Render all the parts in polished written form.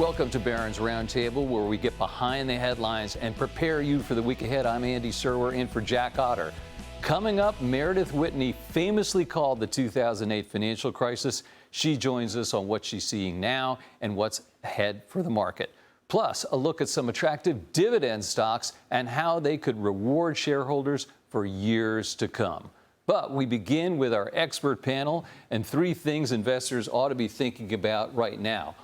Welcome to Barron's Roundtable, where we get behind the headlines and prepare you for the week ahead. I'm Andy Serwer in for Jack Otter. Coming up, Meredith Whitney famously called the 2008 financial crisis. She joins us on what she's seeing now and what's ahead for the market. Plus, a look at some attractive dividend stocks and how they could reward shareholders for years to come. But we begin with our expert panel and 3 things investors ought to be thinking about right now.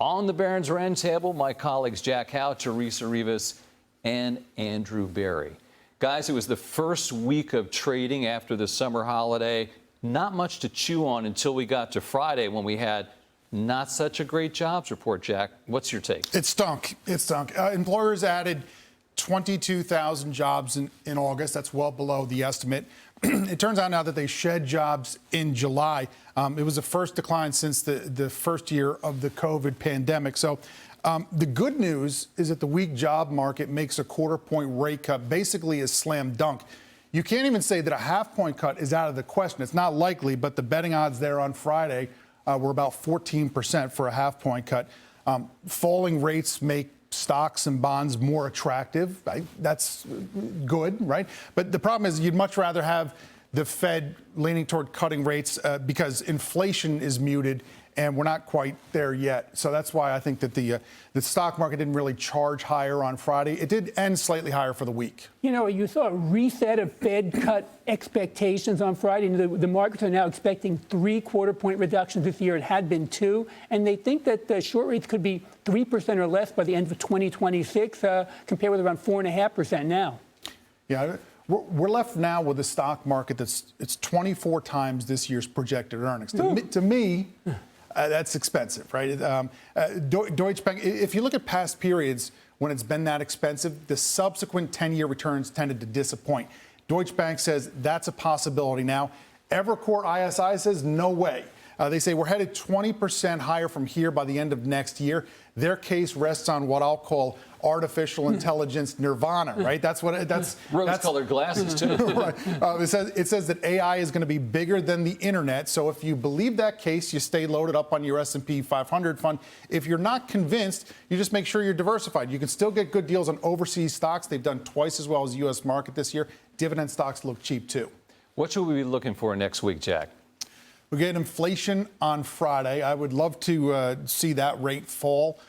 On the Barron's Roundtable, my colleagues Jack Hough, Teresa Rivas, and Andrew Bary. Guys, it was the first week of trading after the summer holiday. Not much to chew on until we got to Friday when we had not such a great jobs report. Jack, what's your take? It stunk. It stunk. Employers added 22,000 jobs in August. That's well below the estimate. It turns out now that they shed jobs in July. It was the first decline since the first year of the COVID pandemic. So the good news is that the weak job market makes a quarter-point rate cut basically a slam dunk. You can't even say that a half-point cut is out of the question. It's not likely, but the betting odds there on Friday were about 14% for a half-point cut. Falling rates make stocks and bonds more attractive. Right? That's good, right? But the problem is you'd much rather have the Fed leaning toward cutting rates because inflation is muted and we're not quite there yet. So that's why I think that the stock market didn't really charge higher on Friday. It did end slightly higher for the week. You know, you saw a reset of Fed cut expectations on Friday. The markets are now expecting 3 quarter-point reductions this year. It had been 2. And they think that the short rates could be 3% or less by the end of 2026, compared with around 4.5% now. Yeah. We're left now with a stock market it's 24 times this year's projected earnings. To me, that's expensive, right? Deutsche Bank, if you look at past periods when it's been that expensive, the subsequent 10-year returns tended to disappoint. Deutsche Bank says that's a possibility now. Evercore ISI says no way. They say we're headed 20% higher from here by the end of next year. Their case rests on what I'll call artificial intelligence nirvana, right? That's rose-colored glasses too. Right. It says that AI is going to be bigger than the internet. So if you believe that case, you stay loaded up on your S&P 500 fund. If you're not convinced, you just make sure you're diversified. You can still get good deals on overseas stocks. They've done twice as well as the U.S. market this year. Dividend stocks look cheap too. What should we be looking for next week, Jack? We get inflation on Friday. I would love to see that rate fall.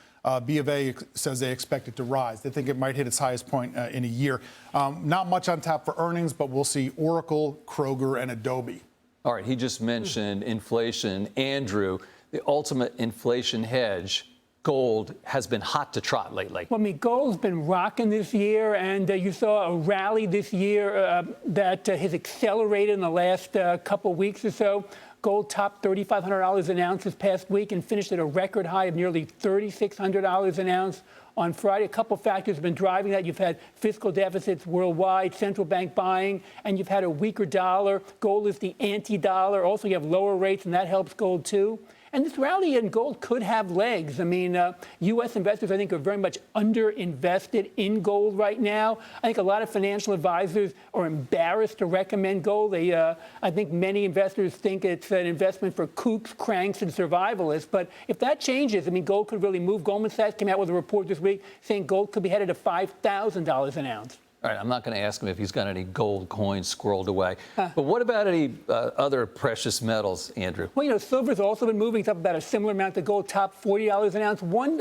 B of A says they expect it to rise. They think it might hit its highest point in a year. Not much on tap for earnings, but we'll see Oracle, Kroger, and Adobe. All right, he just mentioned inflation. Andrew, the ultimate inflation hedge, gold, has been hot to trot lately. Well, I mean, gold's been rocking this year, and you saw a rally this year that has accelerated in the last couple weeks or so. Gold topped $3,500 an ounce this past week and finished at a record high of nearly $3,600 an ounce on Friday. A couple factors have been driving that. You've had fiscal deficits worldwide, central bank buying, and you've had a weaker dollar. Gold is the anti-dollar. Also, you have lower rates, and that helps gold too. And this rally in gold could have legs. I mean, U.S. investors, I think, are very much underinvested in gold right now. I think a lot of financial advisors are embarrassed to recommend gold. I think many investors think it's an investment for kooks, cranks, and survivalists. But if that changes, I mean, gold could really move. Goldman Sachs came out with a report this week saying gold could be headed to $5,000 an ounce. All right, I'm not going to ask him if he's got any gold coins squirred away. But what about any other precious metals, Andrew? Well, you know, silver's also been moving. It's up about a similar amount to gold, top $40 an ounce. One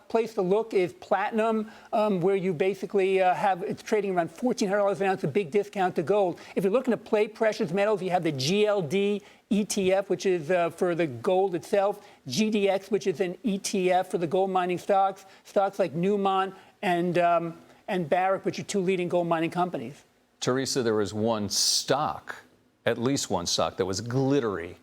place to look is platinum, where you basically it's trading around $1,400 an ounce, a big discount to gold. If you're looking to play precious metals, you have the GLD ETF, which is for the gold itself, GDX, which is an ETF for the gold mining stocks like Newmont and Barrick, which are 2 leading gold mining companies. Teresa, there was one stock, at least one stock, that was glittery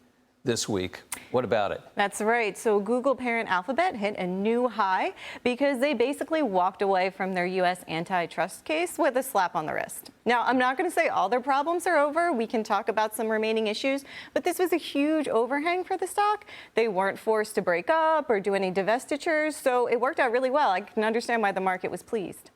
this week. What about it? That's right. So Google parent Alphabet hit a new high because they basically walked away from their U.S. antitrust case with a slap on the wrist. Now, I'm not going to say all their problems are over. We can talk about some remaining issues, but this was a huge overhang for the stock. They weren't forced to break up or do any divestitures, so it worked out really well. I can understand why the market was pleased.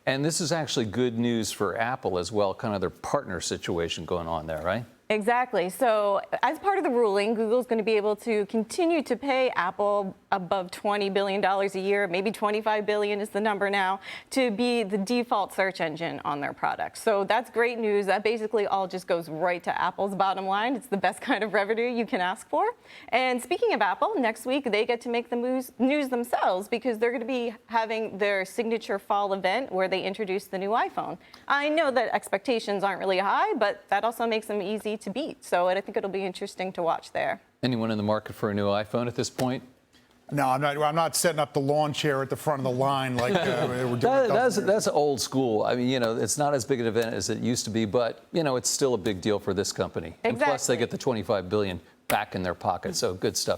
And this is actually good news for Apple as well, kind of their partner situation going on there, right? Exactly. So as part of the ruling, Google's going to be able to continue to pay Apple above $20 billion a year, maybe $25 billion is the number now, to be the default search engine on their products. So that's great news. That basically all just goes right to Apple's bottom line. It's the best kind of revenue you can ask for. And speaking of Apple, next week they get to make the news themselves because they're going to be having their signature fall event where they introduce the new iPhone. I know that expectations aren't really high, but that also makes them easy to beat. So I think it'll be interesting to watch there. Anyone in the market for a new iPhone at this point? No, I'm not setting up the lawn chair at the front of the line like we're doing. That's old school. I mean, you know, it's not as big an event as it used to be, but, you know, it's still a big deal for this company. Exactly. And plus, they get the $25 billion back in their pocket, so good stuff.